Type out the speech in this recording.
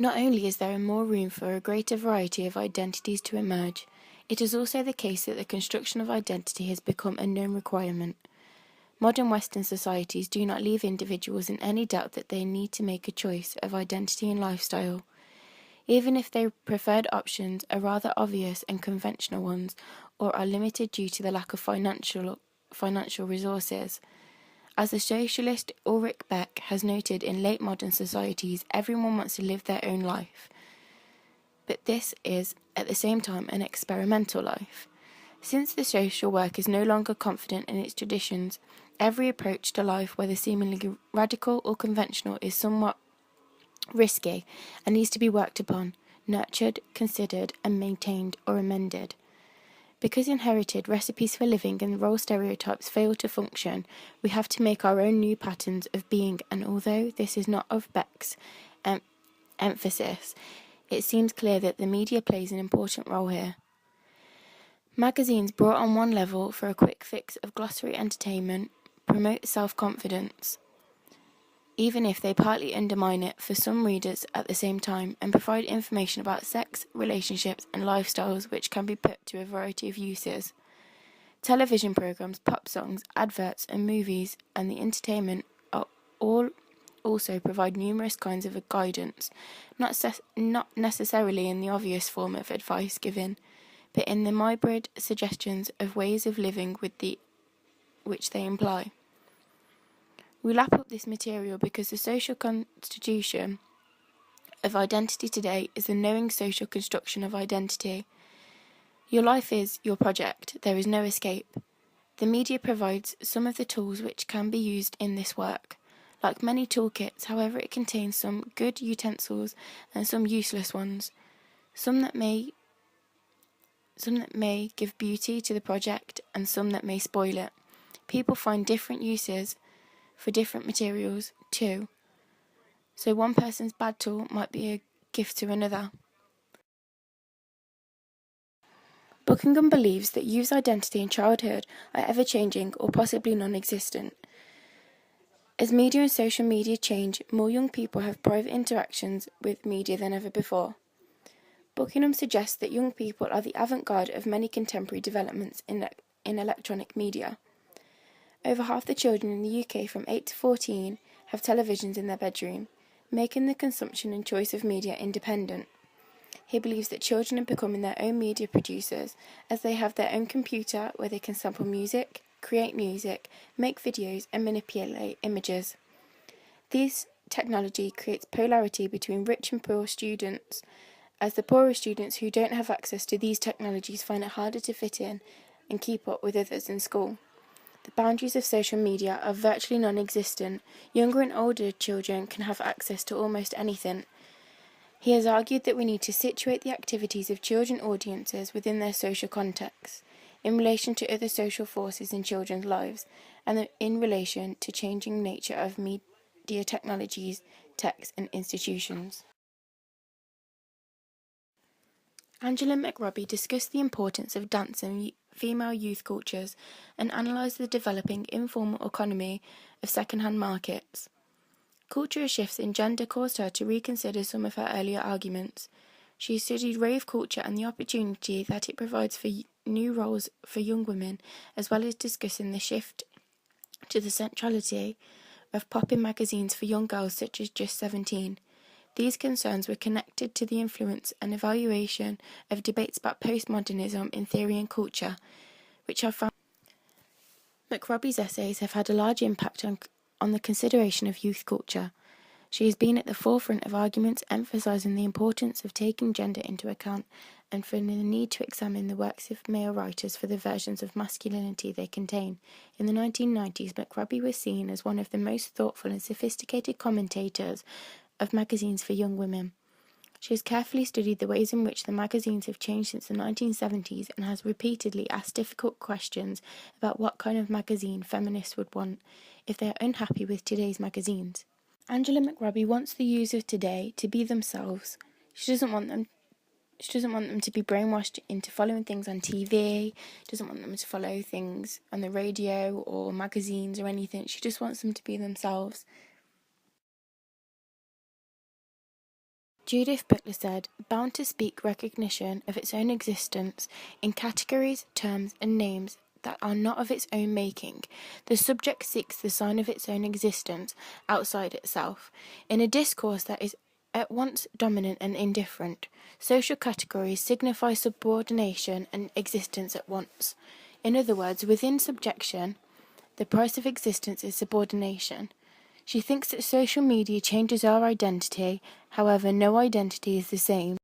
Not only is there more room for a greater variety of identities to emerge, it is also the case that the construction of identity has become a known requirement. Modern Western societies do not leave individuals in any doubt that they need to make a choice of identity and lifestyle, even if their preferred options are rather obvious and conventional ones, or are limited due to the lack of financial resources. As the socialist Ulrich Beck has noted, in late modern societies, everyone wants to live their own life. But this is, at the same time, an experimental life. Since the social work is no longer confident in its traditions, every approach to life, whether seemingly radical or conventional, is somewhat risky and needs to be worked upon, nurtured, considered, and maintained or amended. Because inherited recipes for living and role stereotypes fail to function, we have to make our own new patterns of being, and although this is not of Beck's emphasis, it seems clear that the media plays an important role here. Magazines brought on one level for a quick fix of glossary entertainment promote self-confidence, even if they partly undermine it for some readers at the same time, and provide information about sex, relationships, and lifestyles which can be put to a variety of uses. Television programs, pop songs, adverts, and movies, and the entertainment are all also provide numerous kinds of guidance, not necessarily in the obvious form of advice given, but in the myriad suggestions of ways of living which they imply. We lap up this material because the social constitution of identity today is the knowing social construction of identity. Your life is your project, there is no escape. The media provides some of the tools which can be used in this work. Like many toolkits, however, it contains some good utensils and some useless ones, some that may give beauty to the project and some that may spoil it. People find different uses for different materials too, so one person's bad tool might be a gift to another. Buckingham believes that youth's identity and childhood are ever-changing or possibly non-existent. As media and social media change, more young people have private interactions with media than ever before. Buckingham suggests that young people are the avant-garde of many contemporary developments in electronic media. Over half the children in the UK from 8 to 14 have televisions in their bedroom, making the consumption and choice of media independent. He believes that children are becoming their own media producers, as they have their own computer where they can sample music, create music, make videos, and manipulate images. This technology creates polarity between rich and poor students, as the poorer students who don't have access to these technologies find it harder to fit in and keep up with others in school. The boundaries of social media are virtually non-existent. Younger and older children can have access to almost anything. He has argued that we need to situate the activities of children audiences within their social context, in relation to other social forces in children's lives, and in relation to changing nature of media technologies, texts, and institutions. Angela McRobbie discussed the importance of dance in female youth cultures and analysed the developing informal economy of second-hand markets. Cultural shifts in gender caused her to reconsider some of her earlier arguments. She studied rave culture and the opportunity that it provides for new roles for young women, as well as discussing the shift to the centrality of pop-in magazines for young girls such as Just 17. These concerns were connected to the influence and evaluation of debates about postmodernism in theory and culture, which have found McRobbie's essays have had a large impact on the consideration of youth culture. She has been at the forefront of arguments emphasising the importance of taking gender into account and for the need to examine the works of male writers for the versions of masculinity they contain. In the 1990s, McRobbie was seen as one of the most thoughtful and sophisticated commentators of magazines for young women. She has carefully studied the ways in which the magazines have changed since the 1970s and has repeatedly asked difficult questions about what kind of magazine feminists would want if they are unhappy with today's magazines. Angela McRobbie wants the users today to be themselves. She doesn't want them to be brainwashed into following things on TV, doesn't want them to follow things on the radio or magazines or anything. She just wants them to be themselves. Judith Butler said, bound to speak recognition of its own existence in categories, terms, and names that are not of its own making, the subject seeks the sign of its own existence outside itself, in a discourse that is at once dominant and indifferent. Social categories signify subordination and existence at once. In other words, within subjection, the price of existence is subordination. She thinks that social media changes our identity, however, no identity is the same.